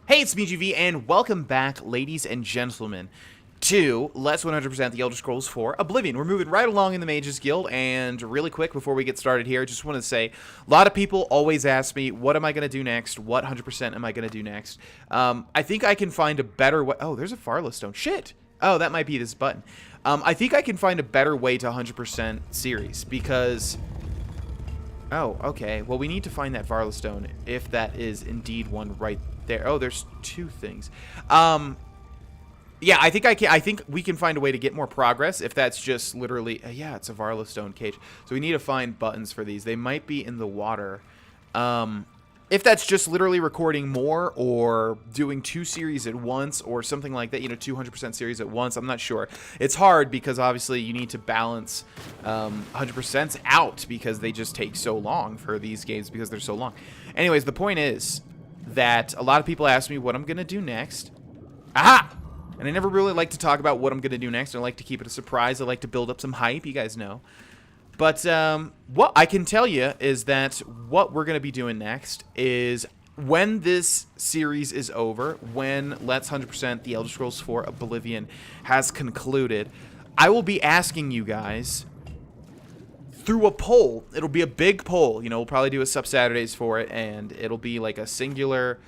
Hey, it's me, GV, and welcome back, ladies and gentlemen, to Let's 100% The Elder Scrolls 4 Oblivion. We're moving right along in the Mages Guild, and really quick before we get started here, I just want to say, a lot of people always ask me, what am I going to do next? What 100% am I going to do next? I think I can find a better way. Oh, there's a Farla Stone. Shit! Oh, that might be this button. I think I can find a better way to 100% series, because... Oh, okay. Well, we need to find that Farla Stone, if that is indeed one right there. Oh, there's two things. Yeah, I think we can find a way to get more progress if that's just literally... yeah, it's a Farla Stone cage. So we need to find buttons for these. They might be in the water. If that's just literally recording more or doing two series at once or something like that, 200% series at once, I'm not sure. It's hard because obviously you need to balance 100% out because they just take so long for these games because they're so long. Anyways, the point is that a lot of people ask me what I'm going to do next. Aha! And I never really like to talk about what I'm going to do next. I like to keep it a surprise. I like to build up some hype. You guys know. But what I can tell you is that what we're going to be doing next is when this series is over, when Let's 100% The Elder Scrolls 4 Oblivion has concluded, I will be asking you guys through a poll. It'll be a big poll. We'll probably do a sub-Saturdays for it, and it'll be like a singular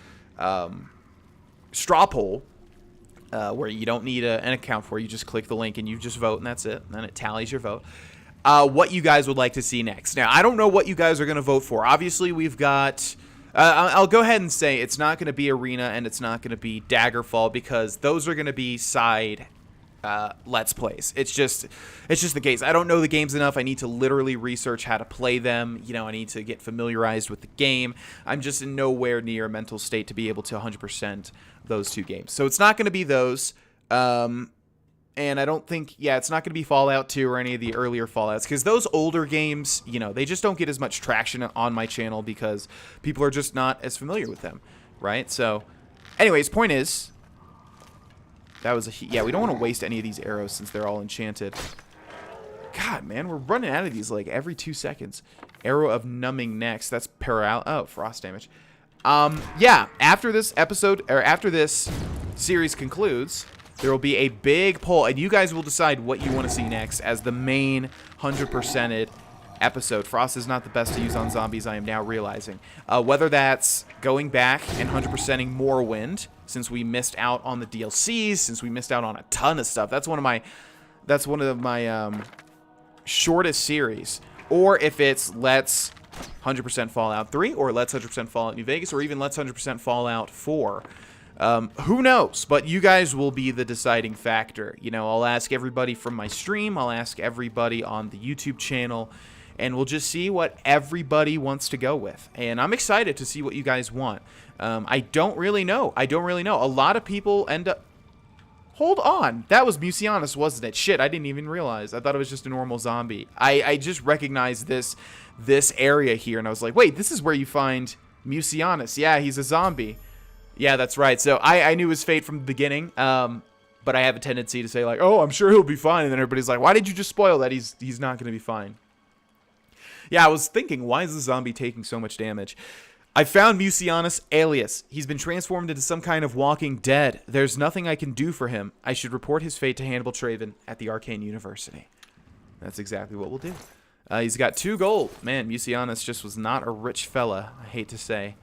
straw poll where you don't need an account for. You just click the link and you just vote, and that's it. And then it tallies your vote. What you guys would like to see next. Now, I don't know what you guys are going to vote for. Obviously, we've got... I'll go ahead and say it's not going to be Arena and it's not going to be Daggerfall because those are going to be side Let's Plays. It's just the case. I don't know the games enough. I need to literally research how to play them. I need to get familiarized with the game. I'm just in nowhere near a mental state to be able to 100% those two games. So it's not going to be those. And I don't think, it's not going to be Fallout 2 or any of the earlier Fallouts. Because those older games, they just don't get as much traction on my channel because people are just not as familiar with them, right? So, anyways, point is, that was we don't want to waste any of these arrows since they're all enchanted. God, man, we're running out of these like every 2 seconds. Arrow of Numbing next. That's frost damage. After this episode, or after this series concludes... there will be a big poll, and you guys will decide what you want to see next as the main 100%ed episode. Frost is not the best to use on zombies, I am now realizing. Whether that's going back and 100%ing Morrowind, since we missed out on the DLCs, since we missed out on a ton of stuff. That's one of my shortest series. Or if it's Let's 100% Fallout 3, or Let's 100% Fallout New Vegas, or even Let's 100% Fallout 4. Who knows? But you guys will be the deciding factor. I'll ask everybody from my stream. I'll ask everybody on the YouTube channel. And we'll just see what everybody wants to go with. And I'm excited to see what you guys want. I don't really know. A lot of people end up... Hold on. That was Mucianus, wasn't it? Shit, I didn't even realize. I thought it was just a normal zombie. I just recognized this area here. And I was like, wait, this is where you find Mucianus. Yeah, he's a zombie. Yeah, that's right. So I knew his fate from the beginning, but I have a tendency to say like, oh, I'm sure he'll be fine. And then everybody's like, why did you just spoil that? He's not going to be fine. Yeah, I was thinking, why is the zombie taking so much damage? I found Mucianus alias. He's been transformed into some kind of walking dead. There's nothing I can do for him. I should report his fate to Hannibal Traven at the Arcane University. That's exactly what we'll do. He's got 2 gold. Man, Mucianus just was not a rich fella, I hate to say.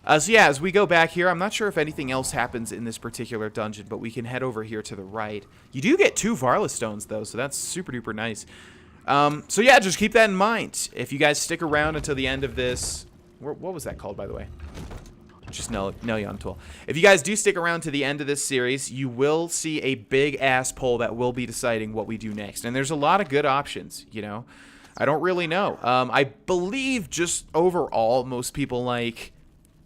So yeah, as we go back here, I'm not sure if anything else happens in this particular dungeon, but we can head over here to the right. You do get 2 Farla Stones, though, so that's super duper nice. So yeah, just keep that in mind. If you guys stick around until the end of this... What was that called, by the way? Just Nellion Tool. If you guys do stick around to the end of this series, you will see a big-ass poll that will be deciding what we do next. And there's a lot of good options, I don't really know. I believe just overall, most people like...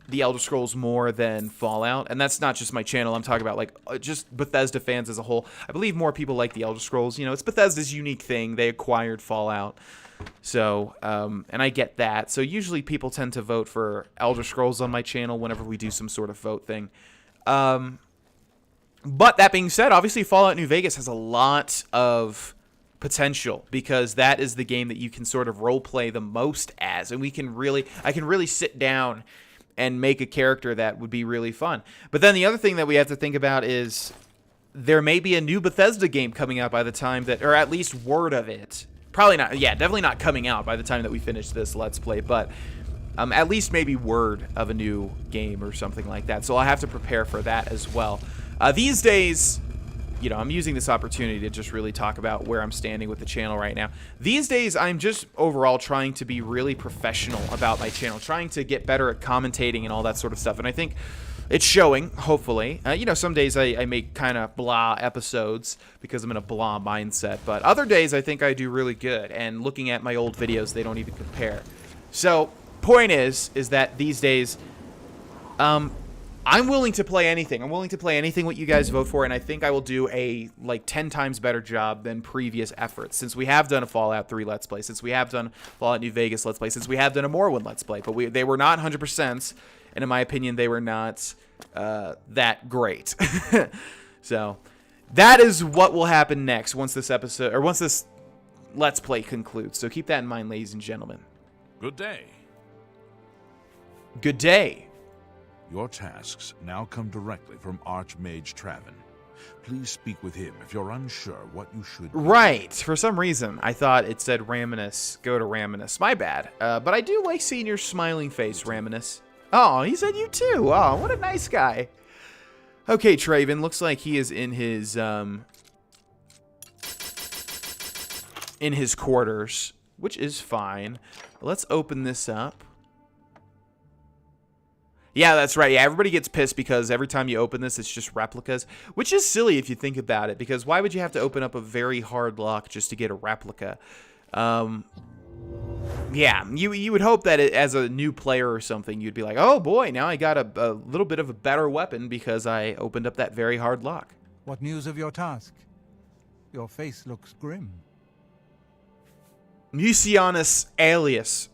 The Elder Scrolls more than Fallout, and that's not just my channel. I'm talking about like just Bethesda fans as a whole. I believe more people like the Elder Scrolls. It's Bethesda's unique thing. They acquired Fallout, so and I get that. So usually people tend to vote for Elder Scrolls on my channel whenever we do some sort of vote thing. But that being said, obviously Fallout New Vegas has a lot of potential because that is the game that you can sort of role play the most as, and I can really sit down and make a character that would be really fun. But then the other thing that we have to think about is there may be a new Bethesda game coming out by the time that, or at least word of it. Probably not, yeah, definitely not coming out by the time that we finish this Let's Play, but at least maybe word of a new game or something like that. So I'll have to prepare for that as well. These days, you know, I'm using this opportunity to just really talk about where I'm standing with the channel right now. These days, I'm just overall trying to be really professional about my channel, trying to get better at commentating and all that sort of stuff. And I think it's showing, hopefully. You know, some days I make kind of blah episodes because I'm in a blah mindset. But other days, I think I do really good. And looking at my old videos, they don't even compare. So, point is that these days, I'm willing to play anything. I'm willing to play anything what you guys vote for. And I think I will do a, like, 10 times better job than previous efforts. Since we have done a Fallout 3 Let's Play. Since we have done Fallout New Vegas Let's Play. Since we have done a Morrowind Let's Play. But they were not 100%. And in my opinion, they were not that great. So that is what will happen next once this episode, or once this Let's Play concludes. So keep that in mind, ladies and gentlemen. Good day. Good day. Your tasks now come directly from Archmage Traven. Please speak with him if you're unsure what you should do. Right. For some reason, I thought it said Raminus. Go to Raminus. My bad. But I do like seeing your smiling face, Raminus. Oh, he said you too. Oh, what a nice guy. Okay, Traven. Looks like he is in his quarters, which is fine. Let's open this up. Yeah, that's right. Yeah, everybody gets pissed because every time you open this, it's just replicas, which is silly if you think about it, because why would you have to open up a very hard lock just to get a replica? Yeah, you would hope that as a new player or something, you'd be like, oh boy, now I got a little bit of a better weapon because I opened up that very hard lock. What news of your task? Your face looks grim. Mucianus Alias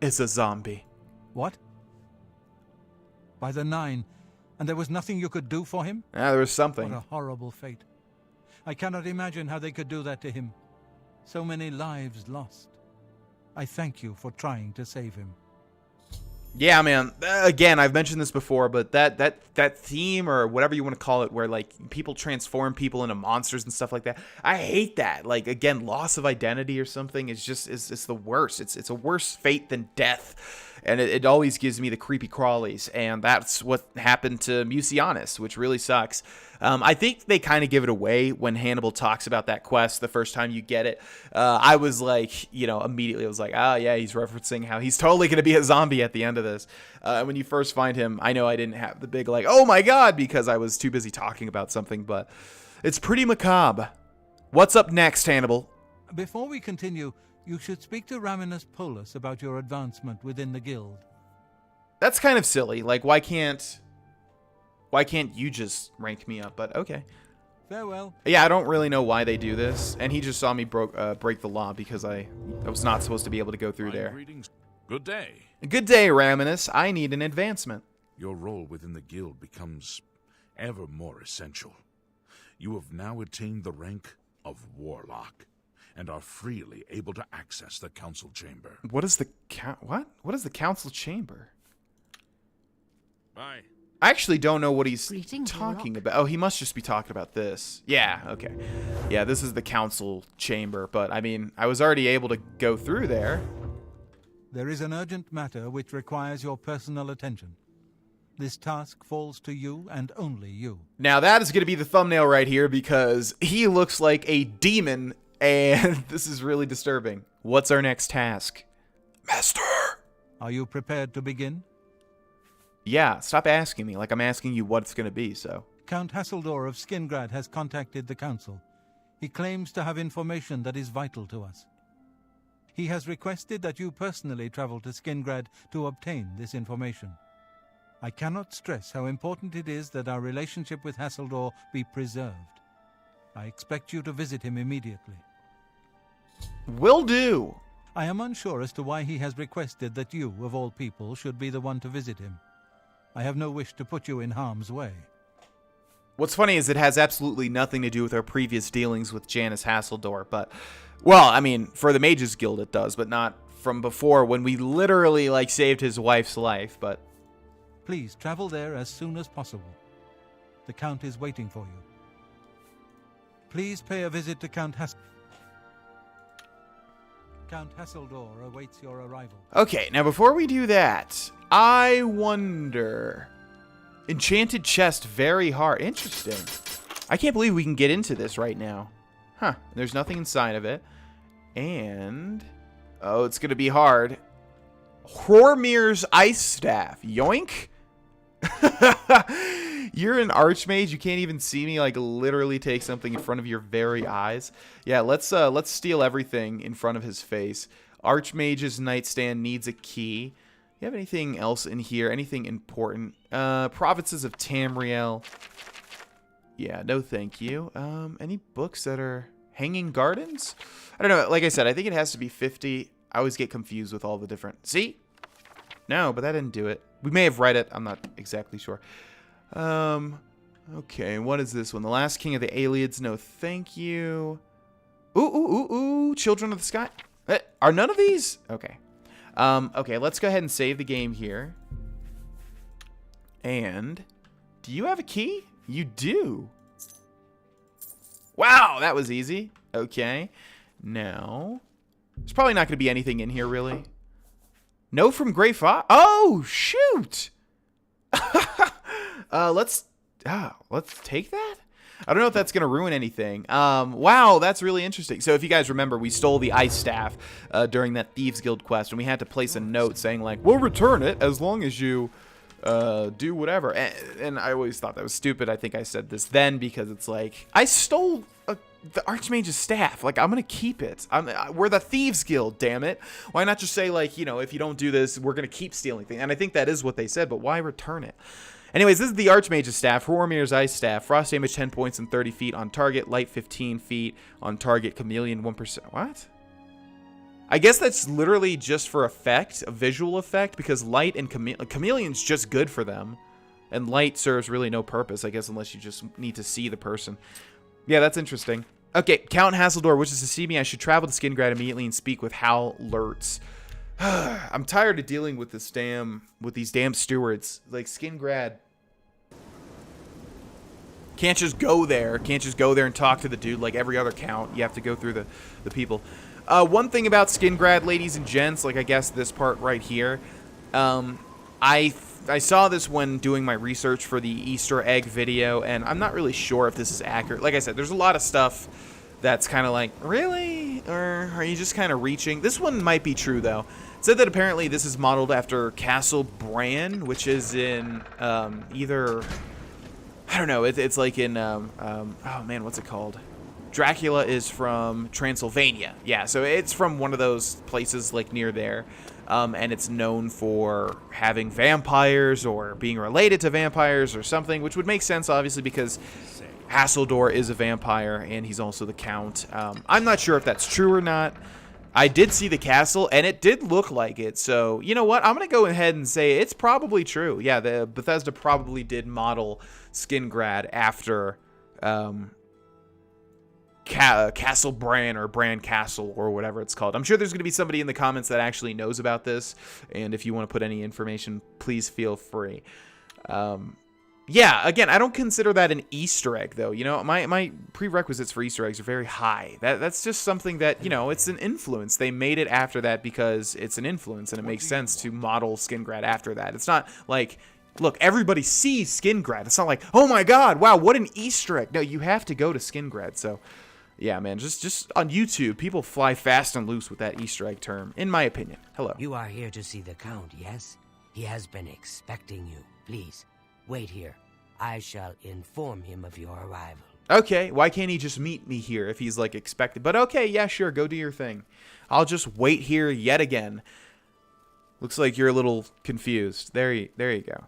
is a zombie. What? By the 9, and there was nothing you could do for him? Yeah, there was something. What a horrible fate. I cannot imagine how they could do that to him. So many lives lost. I thank you for trying to save him. Yeah, man. Again, I've mentioned this before, but that theme or whatever you want to call it, where like people transform people into monsters and stuff like that, I hate that. Like, again, loss of identity or something is just it's the worst. It's a worse fate than death. And it always gives me the creepy crawlies, and that's what happened to Mucianus, which really sucks. I think they kind of give it away when Hannibal talks about that quest the first time you get it. I was like, you know, immediately I was like, oh yeah, he's referencing how he's totally going to be a zombie at the end of this. When you first find him, I know I didn't have the big like, oh my god, because I was too busy talking about something, but it's pretty macabre. What's up next, Hannibal? Before we continue, you should speak to Raminus Polus about your advancement within the guild. That's kind of silly. Like, why can't you just rank me up? But okay. Farewell. Yeah, I don't really know why they do this. And he just saw me break the law because I was not supposed to be able to go through there. Greetings. Good day. Good day, Raminus. I need an advancement. Your role within the guild becomes ever more essential. You have now attained the rank of Warlock and are freely able to access the council chamber. What is the What is the council chamber? Bye. I actually don't know what he's Greetings, talking Warlock. about. Oh, he must just be talking about this. Yeah, okay. Yeah, this is the council chamber, but I mean, I was already able to go through there. There is an urgent matter which requires your personal attention. This task falls to you and only you. Now that is going to be the thumbnail right here because he looks like a demon and this is really disturbing. What's our next task? Master! Are you prepared to begin? Yeah, stop asking me like I'm asking you what it's going to be, so. Count Hasseldor of Skingrad has contacted the council. He claims to have information that is vital to us. He has requested that you personally travel to Skingrad to obtain this information. I cannot stress how important it is that our relationship with Hasseldor be preserved. I expect you to visit him immediately. Will do. I am unsure as to why he has requested that you, of all people, should be the one to visit him. I have no wish to put you in harm's way. What's funny is it has absolutely nothing to do with our previous dealings with Janice Hasseldor, but, well, I mean, for the Mages Guild it does, but not from before when we literally, like, saved his wife's life, but Please travel there as soon as possible. The Count is waiting for you. Please pay a visit to Count Hasseldor awaits your arrival. Okay, now before we do that, I wonder... Enchanted chest, very hard. Interesting. I can't believe we can get into this right now. Huh, there's nothing inside of it. And... oh, it's going to be hard. Hormir's Ice Staff. Yoink! You're an archmage. You can't even see me. Like, literally take something in front of your very eyes. Yeah, let's steal everything in front of his face. Archmage's nightstand needs a key. You have anything else in here? Anything important? Provinces of Tamriel. Yeah, no thank you. Any books that are Hanging Gardens? I don't know. Like I said, I think it has to be 50. I always get confused with all the different... See? No, but that didn't do it. We may have read it. I'm not exactly sure. Okay, what is this one? The Last King of the Aliens. No, thank you. Ooh. Children of the Sky. Are none of these? Okay. Okay, let's go ahead and save the game here. And do you have a key? You do. Wow, that was easy. Okay. Now, there's probably not going to be anything in here, really. Note from Grey Fox. Oh, shoot. Let's take that. I don't know if that's going to ruin anything. Wow, that's really interesting. So if you guys remember, we stole the Ice Staff during that Thieves Guild quest, and we had to place a note saying, like, we'll return it as long as you do whatever. And I always thought that was stupid. I think I said this then because it's like, I stole the Archmage's staff. Like, I'm going to keep it. We're the Thieves Guild, damn it. Why not just say, like, you know, if you don't do this, we're going to keep stealing things. And I think that is what they said, but why return it? Anyways, this is the Archmage's staff, Horomir's Ice Staff, frost damage 10 points and 30 feet on target, light 15 feet on target, chameleon 1%. What? I guess that's literally just for effect, a visual effect, because light and chameleon's just good for them. And light serves really no purpose, I guess, unless you just need to see the person. Yeah, that's interesting. Okay, Count Hasseldor wishes to see me. I should travel to Skingrad immediately and speak with Hal Lurtz. I'm tired of dealing with these damn stewards. Like, Skingrad can't just go there. Can't just go there and talk to the dude like every other count. You have to go through the people. One thing about Skingrad, ladies and gents, like I guess this part right here, I saw this when doing my research for the Easter egg video, and I'm not really sure if this is accurate. Like I said, there's a lot of stuff that's kind of like, really? Or are you just kind of reaching? This one might be true, though. It said that apparently this is modeled after Castle Bran, which is in either... I don't know. It's like in... oh, man, what's it called? Dracula is from Transylvania. Yeah, so it's from one of those places like near there. And it's known for having vampires or being related to vampires or something, which would make sense, obviously, because Hasseldor is a vampire and he's also the Count. I'm not sure if that's true or not. I did see the castle, and it did look like it. So, you know what? I'm going to go ahead and say it's probably true. Yeah, the Bethesda probably did model Skingrad after Castle Bran or Bran Castle or whatever it's called. I'm sure there's going to be somebody in the comments that actually knows about this, and if you want to put any information, please feel free. Yeah, again, I don't consider that an Easter egg, though. You know, my prerequisites for Easter eggs are very high. That's just something that, you know, it's an influence. They made it after that because it's an influence, and it makes sense to model Skingrad after that. It's not like, look, everybody sees Skingrad. It's not like, oh my god, wow, what an Easter egg. No, you have to go to Skingrad, so... yeah, man, just on YouTube, people fly fast and loose with that Easter egg term, in my opinion. Hello. You are here to see the Count, yes? He has been expecting you. Please, wait here. I shall inform him of your arrival. Okay, why can't he just meet me here if he's, like, expected? But okay, yeah, sure, go do your thing. I'll just wait here yet again. Looks like you're a little confused. There you go.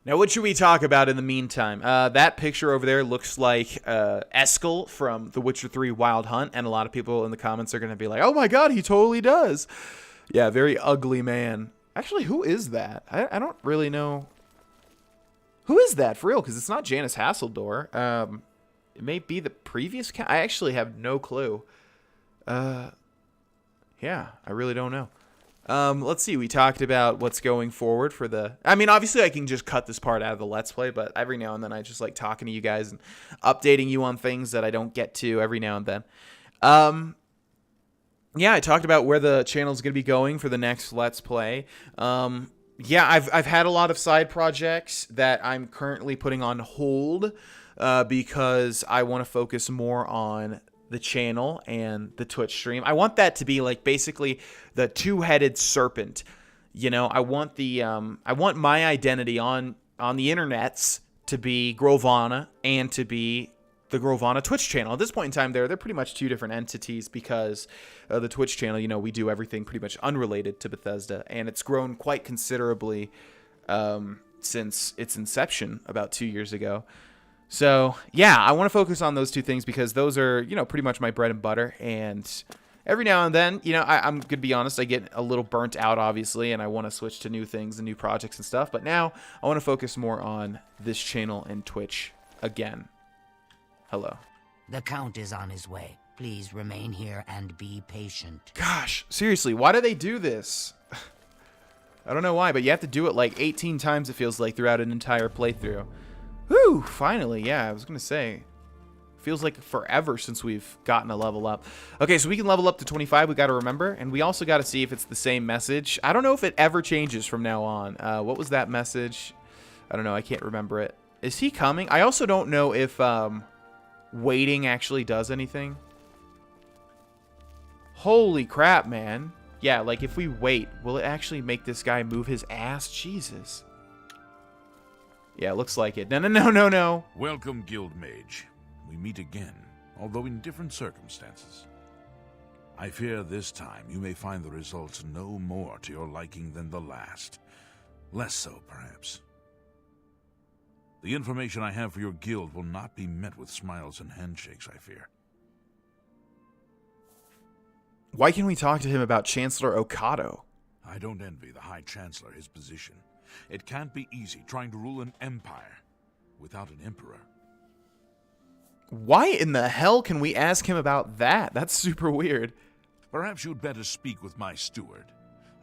Now, what should we talk about in the meantime? That picture over there looks like Eskel from The Witcher 3 Wild Hunt, and a lot of people in the comments are going to be like, oh my god, he totally does. Yeah, very ugly man. Actually, who is that? I don't really know. Who is that, for real? Because it's not Janice Hasseldor. It may be the previous count. I actually have no clue. Yeah, I really don't know. Let's see. We talked about what's going forward for the... I mean, obviously I can just cut this part out of the Let's Play, but every now and then I just like talking to you guys and updating you on things that I don't get to every now and then. Yeah, I talked about where the channel is going to be going for the next Let's Play. Yeah, I've had a lot of side projects that I'm currently putting on hold because I want to focus more on the channel and the Twitch stream. I want that to be like basically the two-headed serpent. You know, I want my identity on the internets to be Grohlvana and to be the Grohlvana Twitch channel. At this point in time, they're pretty much two different entities because the Twitch channel, you know, we do everything pretty much unrelated to Bethesda, and it's grown quite considerably since its inception about 2 years ago. So, yeah, I want to focus on those two things because those are, you know, pretty much my bread and butter. And every now and then, you know, I'm going to be honest, I get a little burnt out, obviously, and I want to switch to new things and new projects and stuff. But now I want to focus more on this channel and Twitch again. Hello. The Count is on his way. Please remain here and be patient. Gosh, seriously, why do they do this? I don't know why, but you have to do it like 18 times, it feels like, throughout an entire playthrough. Whew, finally, yeah, I was going to say. Feels like forever since we've gotten a level up. Okay, so we can level up to 25, we got to remember. And we also got to see if it's the same message. I don't know if it ever changes from now on. What was that message? I don't know, I can't remember it. Is he coming? I also don't know if waiting actually does anything. Holy crap, man. Yeah, like if we wait, will it actually make this guy move his ass? Jesus. Yeah, looks like it. No. Welcome, Guild Mage. We meet again, although in different circumstances. I fear this time you may find the results no more to your liking than the last. Less so, perhaps. The information I have for your guild will not be met with smiles and handshakes, I fear. Why can't we talk to him about Chancellor Okado? I don't envy the High Chancellor his position. It can't be easy trying to rule an empire without an emperor. Why in the hell can we ask him about that? That's super weird. Perhaps you'd better speak with my steward.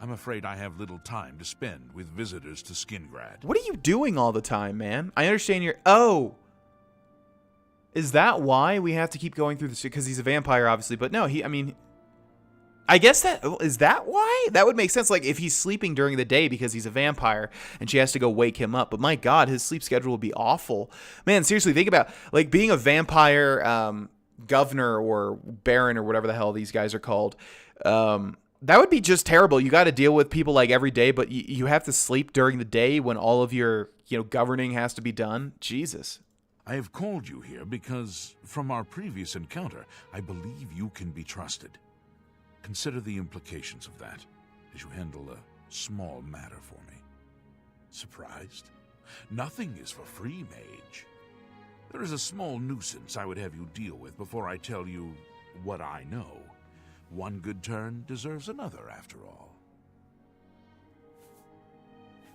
I'm afraid I have little time to spend with visitors to Skingrad. What are you doing all the time, man? I understand you're... Oh! Is that why we have to keep going through this? Because he's a vampire, obviously. But no, I mean... I guess that... Is that why? That would make sense. Like, if he's sleeping during the day because he's a vampire and she has to go wake him up. But my God, his sleep schedule would be awful. Man, seriously, think about, like, being a vampire governor or baron or whatever the hell these guys are called. That would be just terrible. You got to deal with people, like, every day, but you have to sleep during the day when all of your, you know, governing has to be done. Jesus. I have called you here because, from our previous encounter, I believe you can be trusted. Consider the implications of that as you handle a small matter for me. Surprised? Nothing is for free, mage. There is a small nuisance I would have you deal with before I tell you what I know. One good turn deserves another, after all.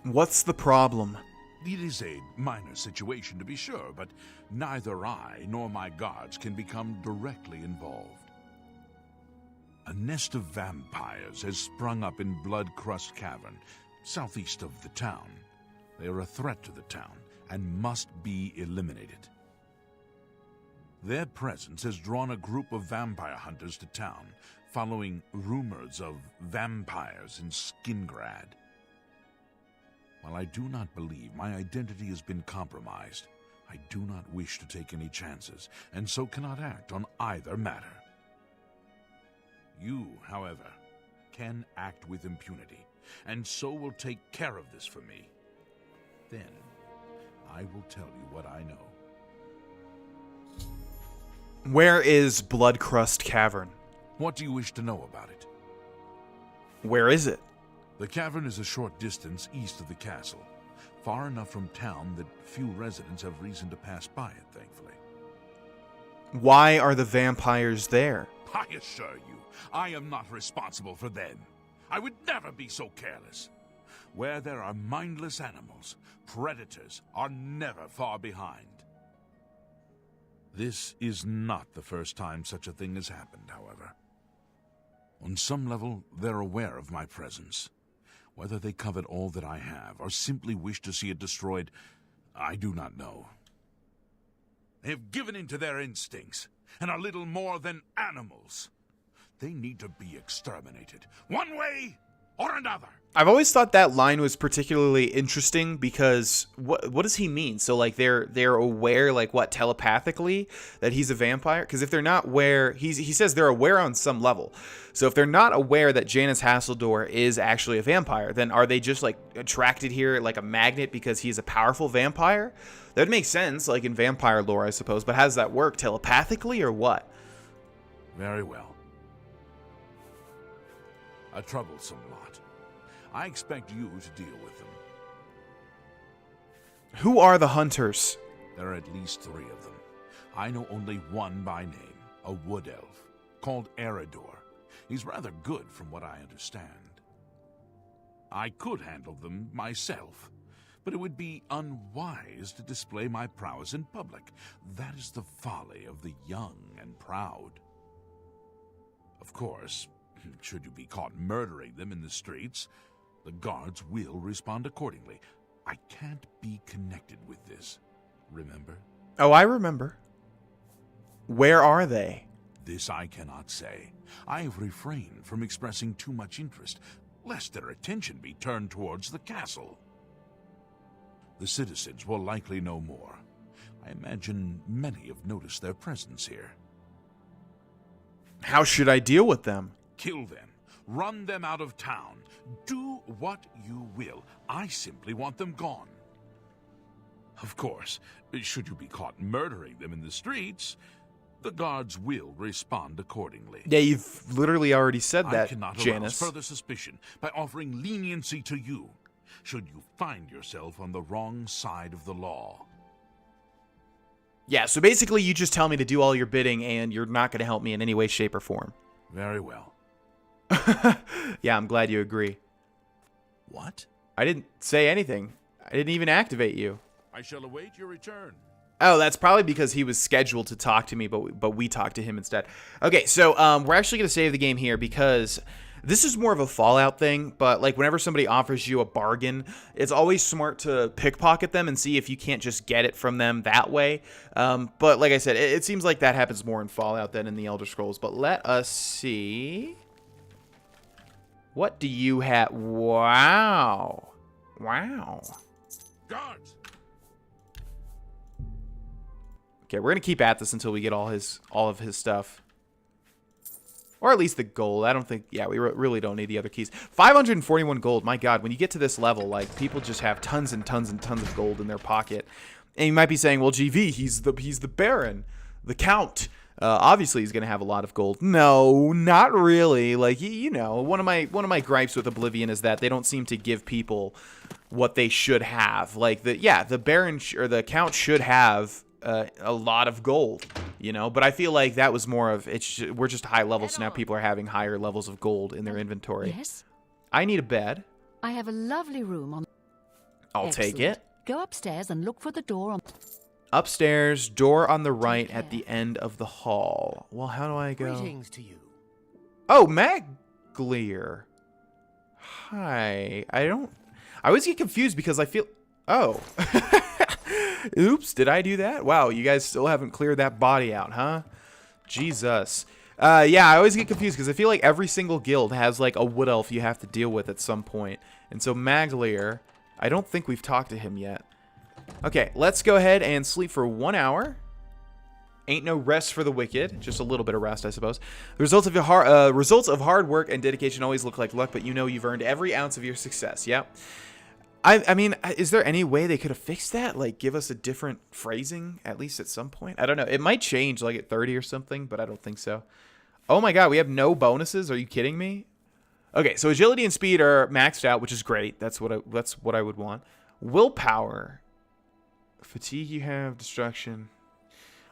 What's the problem? It is a minor situation, to be sure, but neither I nor my guards can become directly involved. A nest of vampires has sprung up in Blood-Crust Cavern, southeast of the town. They are a threat to the town and must be eliminated. Their presence has drawn a group of vampire hunters to town, following rumors of vampires in Skingrad. While I do not believe my identity has been compromised, I do not wish to take any chances, and so cannot act on either matter. You, however, can act with impunity, and so will take care of this for me. Then, I will tell you what I know. Where is Blood-Crust Cavern? What do you wish to know about it? Where is it? The cavern is a short distance east of the castle, far enough from town that few residents have reason to pass by it, thankfully. Why are the vampires there? I assure you, I am not responsible for them. I would never be so careless. Where there are mindless animals, predators are never far behind. This is not the first time such a thing has happened, however. On some level, they're aware of my presence. Whether they covet all that I have, or simply wish to see it destroyed, I do not know. They have given in to their instincts, and are little more than animals. They need to be exterminated, one way or another. I've always thought that line was particularly interesting because what does he mean? So like they're aware, like what, telepathically, that he's a vampire? Because if they're not aware, he says they're aware on some level. So if they're not aware that Janice Hasseldor is actually a vampire, then are they just like attracted here like a magnet because he's a powerful vampire? That would make sense, like in vampire lore, I suppose. But how does that work? Telepathically or what? Very well. A troublesome lot. I expect you to deal with them. Who are the hunters? There are at least 3 of them. I know only one by name, a wood elf, called Eridor. He's rather good from what I understand. I could handle them myself, but it would be unwise to display my prowess in public. That is the folly of the young and proud. Of course, should you be caught murdering them in the streets, the guards will respond accordingly. I can't be connected with this, remember? Oh, I remember. Where are they? This I cannot say. I have refrained from expressing too much interest, lest their attention be turned towards the castle. The citizens will likely know more. I imagine many have noticed their presence here. How should I deal with them? Kill them. Run them out of town. Do what you will. I simply want them gone. Of course, should you be caught murdering them in the streets, the guards will respond accordingly. Yeah, you've literally already said that, I cannot Janice. arouse further suspicion by offering leniency to you, should you find yourself on the wrong side of the law. Yeah, so basically you just tell me to do all your bidding and you're not going to help me in any way, shape, or form. Very well. Yeah, I'm glad you agree. What? I didn't say anything. I didn't even activate you. I shall await your return. Oh, that's probably because he was scheduled to talk to me, but we talked to him instead. Okay, so we're actually going to save the game here because this is more of a Fallout thing, but like whenever somebody offers you a bargain, it's always smart to pickpocket them and see if you can't just get it from them that way. But like I said, it seems like that happens more in Fallout than in the Elder Scrolls. But let us see. What do you have? Wow. Wow. Guards! Okay, we're going to keep at this until we get all of his stuff. Or at least the gold. I don't think... Yeah, we really don't need the other keys. 541 gold. My God, when you get to this level, like, people just have tons and tons and tons of gold in their pocket. And you might be saying, well, GV, he's the Baron, the Count. Obviously, he's going to have a lot of gold. No, not really. Like, you know, one of my gripes with Oblivion is that they don't seem to give people what they should have. Like, the Baron or the Count should have a lot of gold, you know, but I feel like that was more of we're just high levels, so now people are having higher levels of gold in their inventory. Yes? I need a bed. I have a lovely room on... I'll take it. Go upstairs and look for the door on... Upstairs, door on the right at the end of the hall. Well, how do I go? Greetings to you. Oh, Maglier. Hi. I always get confused because I feel... Oh. Oops, did I do that? Wow, you guys still haven't cleared that body out, huh? Jesus. Yeah, I always get confused because I feel like every single guild has like a wood elf you have to deal with at some point. And so Maglier, I don't think we've talked to him yet. Okay, let's go ahead and sleep for 1 hour. Ain't no rest for the wicked. Just a little bit of rest, I suppose. The results of hard work and dedication always look like luck, but you know you've earned every ounce of your success. Yep. I mean, is there any way they could have fixed that? Like, give us a different phrasing, at least at some point? I don't know. It might change, like, at 30 or something, but I don't think so. Oh my God, we have no bonuses? Are you kidding me? Okay, so agility and speed are maxed out, which is great. That's what I would want. Willpower. Fatigue you have, destruction.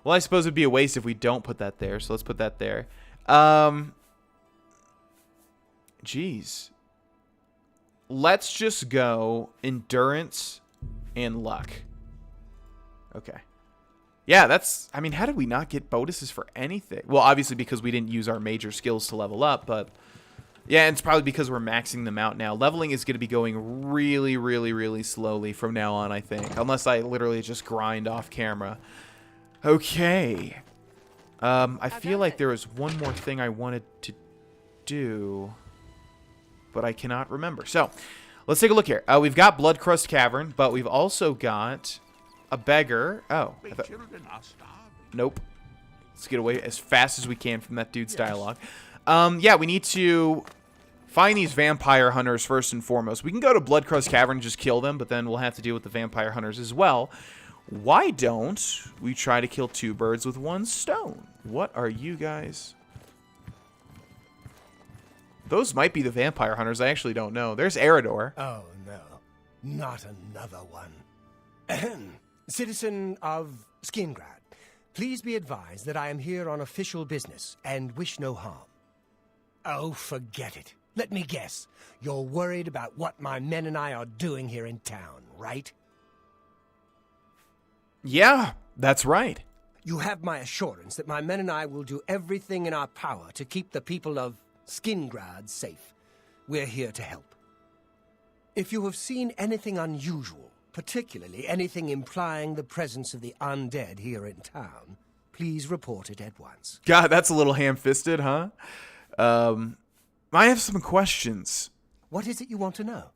Well, I suppose it would be a waste if we don't put that there, so let's put that there. Jeez. Let's just go endurance and luck. Okay. Yeah, that's... I mean, how did we not get bonuses for anything? Well, obviously because we didn't use our major skills to level up, but... Yeah, it's probably because we're maxing them out now. Leveling is going to be going really, really, really slowly from now on, I think. Unless I literally just grind off camera. Okay. I feel like there was one more thing I wanted to do, but I cannot remember. So, let's take a look here. We've got Bloodcrust Cavern, but we've also got a beggar. Oh. Nope. Let's get away as fast as we can from that dude's dialogue. Yeah, we need to find these vampire hunters first and foremost. We can go to Bloodcrust Cavern and just kill them, but then we'll have to deal with the vampire hunters as well. Why don't we try to kill 2 birds with 1 stone? What are you guys? Those might be the vampire hunters. I actually don't know. There's Eridor. Oh, no. Not another one. Ahem. Citizen of Skingrad, please be advised that I am here on official business and wish no harm. Oh, forget it. Let me guess. You're worried about what my men and I are doing here in town, right? Yeah, that's right. You have my assurance that my men and I will do everything in our power to keep the people of Skingrad safe. We're here to help. If you have seen anything unusual, particularly anything implying the presence of the undead here in town, please report it at once. God, that's a little ham-fisted, huh? I have some questions. What is it you want to know?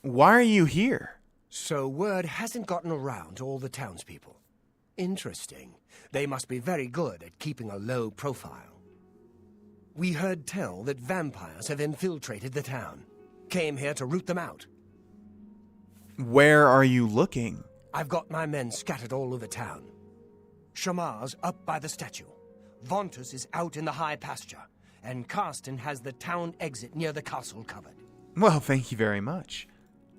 Why are you here? So word hasn't gotten around to all the townspeople. Interesting. They must be very good at keeping a low profile. We heard tell that vampires have infiltrated the town. Came here to root them out. Where are you looking? I've got my men scattered all over town. Shamar's up by the statue. Vontus is out in the high pasture. And Karsten has the town exit near the castle covered. Well, thank you very much.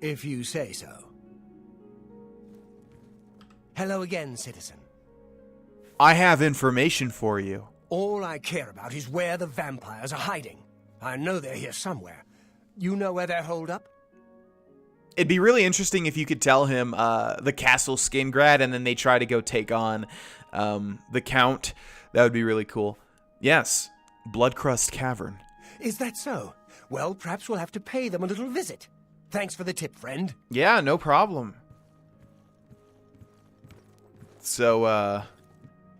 If you say so. Hello again, citizen. I have information for you. All I care about is where the vampires are hiding. I know they're here somewhere. You know where they're holed up? It'd be really interesting if you could tell him the castle Skingrad and then they try to go take on the Count. That would be really cool. Yes, Bloodcrust Cavern. Is that so? Well, perhaps we'll have to pay them a little visit. Thanks for the tip, friend. Yeah, no problem. So,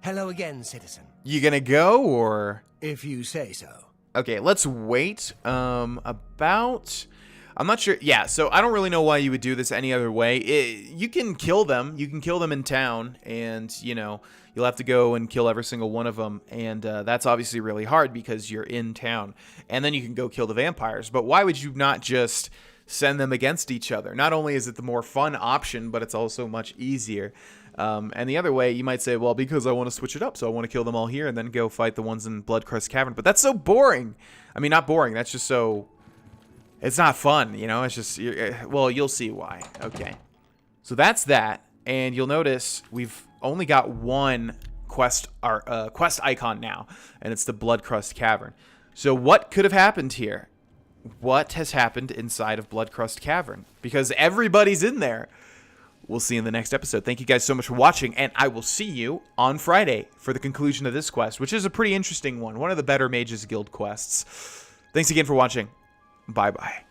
Hello again, citizen. you gonna go, or? If you say so. Okay, let's wait, about... I'm not sure. Yeah, so I don't really know why you would do this any other way. You can kill them. You can kill them in town, and, you know, you'll have to go and kill every single one of them, and that's obviously really hard because you're in town. And then you can go kill the vampires. But why would you not just send them against each other? Not only is it the more fun option, but it's also much easier. And the other way, you might say, well, because I want to switch it up, so I want to kill them all here and then go fight the ones in Bloodcrust Cavern. But that's so boring. I mean, not boring. That's just so... It's not fun, you know? It's just... Well, you'll see why. Okay. So that's that. And you'll notice we've only got one quest icon now. And it's the Bloodcrust Cavern. So what could have happened here? What has happened inside of Bloodcrust Cavern? Because everybody's in there. We'll see you in the next episode. Thank you guys so much for watching, and I will see you on Friday for the conclusion of this quest, which is a pretty interesting one. One of the better Mages Guild quests. Thanks again for watching. Bye-bye.